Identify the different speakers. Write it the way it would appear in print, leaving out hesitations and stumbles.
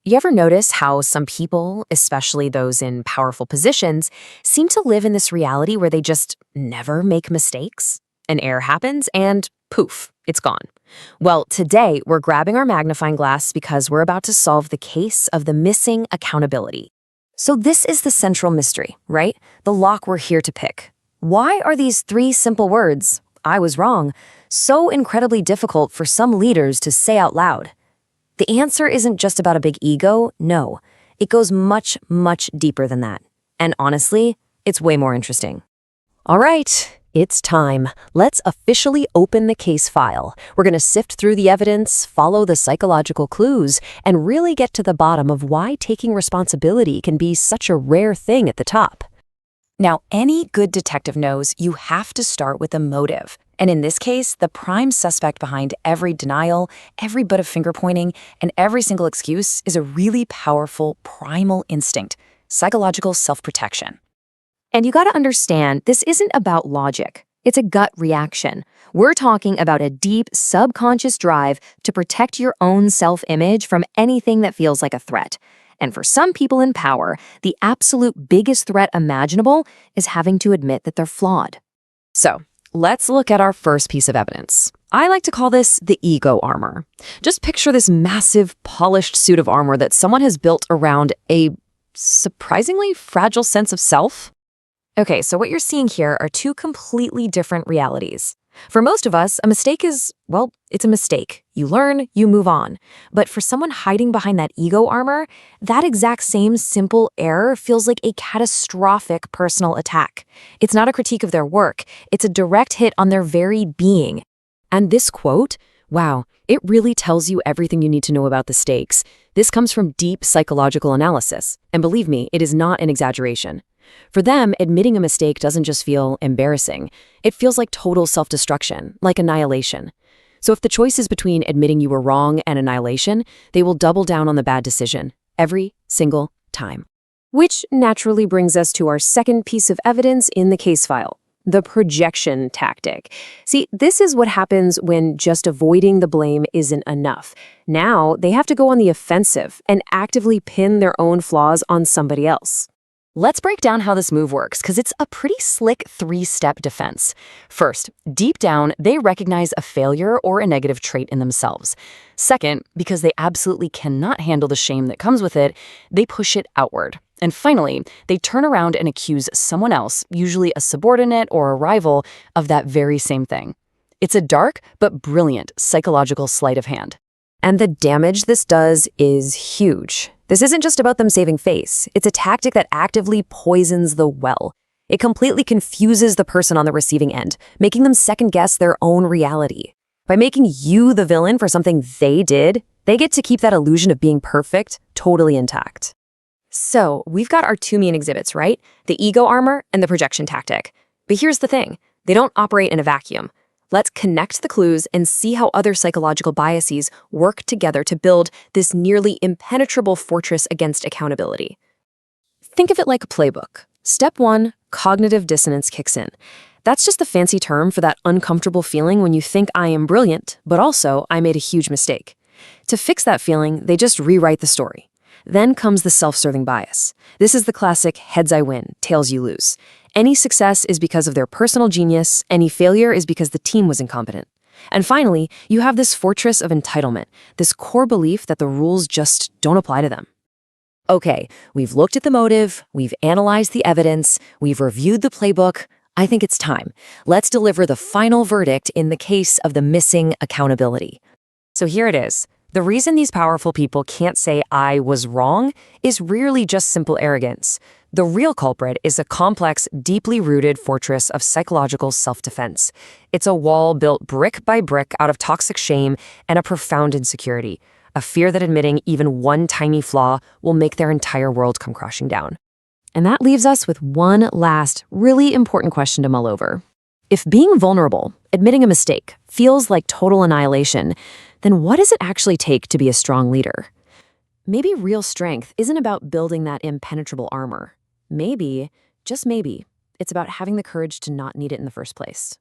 Speaker 1: You ever notice how some people, especially those in powerful positions, seem to live in this reality where they just never make mistakes? An error happens and poof, it's gone. Well, today we're grabbing our magnifying glass because we're about to solve the case of the missing accountability. So this is the central mystery, right? The lock we're here to pick. Why are these three simple words, "I was wrong," so incredibly difficult for some leaders to say out loud? The answer isn't just about a big ego, no. It goes much, much deeper than that. And honestly, it's way more interesting. All right, it's time. Let's officially open the case file. We're going to sift through the evidence, follow the psychological clues, and really get to the bottom of why taking responsibility can be such a rare thing at the top. Now, any good detective knows you have to start with a motive. And in this case, the prime suspect behind every denial, every bit of finger-pointing, and every single excuse is a really powerful primal instinct, psychological self-protection. And you gotta understand, this isn't about logic. It's a gut reaction. We're talking about a deep, subconscious drive to protect your own self-image from anything that feels like a threat. And for some people in power, the absolute biggest threat imaginable is having to admit that they're flawed. So, let's look at our first piece of evidence. I like to call this the ego armor. Just picture this massive, polished suit of armor that someone has built around a surprisingly fragile sense of self. Okay, so what you're seeing here are two completely different realities. For most of us, a mistake is, well, it's a mistake. You learn, you move on. But for someone hiding behind that ego armor, that exact same simple error feels like a catastrophic personal attack. It's not a critique of their work. It's a direct hit on their very being. And this quote, wow, it really tells you everything you need to know about the stakes. This comes from deep psychological analysis. And believe me, it is not an exaggeration. For them, admitting a mistake doesn't just feel embarrassing. It feels like total self-destruction, like annihilation. So if the choice is between admitting you were wrong and annihilation, they will double down on the bad decision, every single time. Which naturally brings us to our second piece of evidence in the case file, the projection tactic. See, this is what happens when just avoiding the blame isn't enough. Now, they have to go on the offensive and actively pin their own flaws on somebody else. Let's break down how this move works, because it's a pretty slick three-step defense. First, deep down, they recognize a failure or a negative trait in themselves. Second, because they absolutely cannot handle the shame that comes with it, they push it outward. And finally, they turn around and accuse someone else, usually a subordinate or a rival, of that very same thing. It's a dark but brilliant psychological sleight of hand. And the damage this does is huge. This isn't just about them saving face. It's a tactic that actively poisons the well. It completely confuses the person on the receiving end, making them second-guess their own reality. By making you the villain for something they did, they get to keep that illusion of being perfect totally intact. So, we've got our two main exhibits, right? The ego armor and the projection tactic. But here's the thing. They don't operate in a vacuum. Let's connect the clues and see how other psychological biases work together to build this nearly impenetrable fortress against accountability. Think of it like a playbook. Step 1, cognitive dissonance kicks in. That's just the fancy term for that uncomfortable feeling when you think I am brilliant, but also I made a huge mistake. To fix that feeling, they just rewrite the story. Then comes the self-serving bias. This is the classic heads I win, tails you lose. Any success is because of their personal genius, any failure is because the team was incompetent. And finally, you have this fortress of entitlement, this core belief that the rules just don't apply to them. Okay, we've looked at the motive, we've analyzed the evidence, we've reviewed the playbook. I think it's time. Let's deliver the final verdict in the case of the missing accountability. So here it is. The reason these powerful people can't say I was wrong is rarely just simple arrogance. The real culprit is a complex, deeply rooted fortress of psychological self-defense. It's a wall built brick by brick out of toxic shame and a profound insecurity, a fear that admitting even one tiny flaw will make their entire world come crashing down. And that leaves us with one last, really important question to mull over. If being vulnerable, admitting a mistake, feels like total annihilation, then what does it actually take to be a strong leader? Maybe real strength isn't about building that impenetrable armor. Maybe, just maybe, it's about having the courage to not need it in the first place.